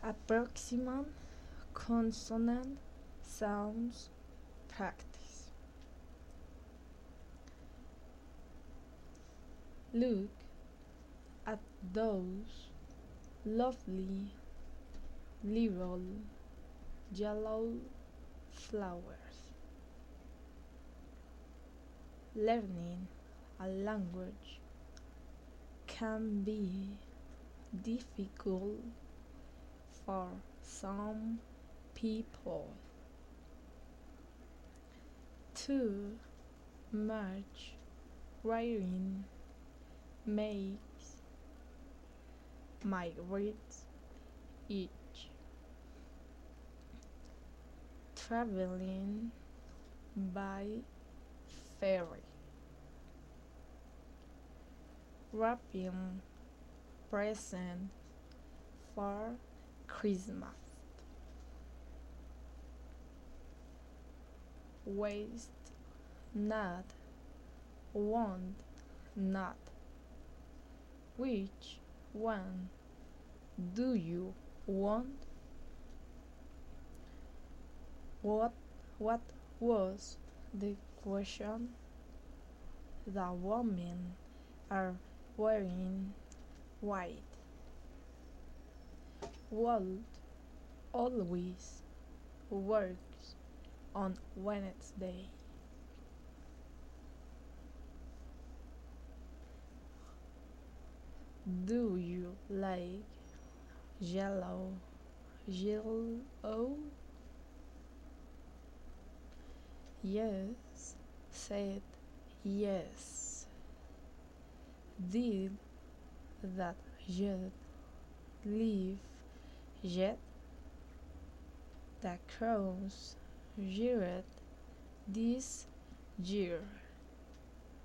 Approximant consonant sounds practice. Look at those lovely little yellow flowers. Learning a language can be difficult for some people. Too much writing makes my words itch. Traveling by ferry. Wrapping presents for Christmas. Waste not, want not. Which one do you want? What was the question? The women are wearing white. Walt always works on Wednesday. Do you like yellow? Yellow? Yes, said yes. Did that jet leave yet? The crows jeered this year.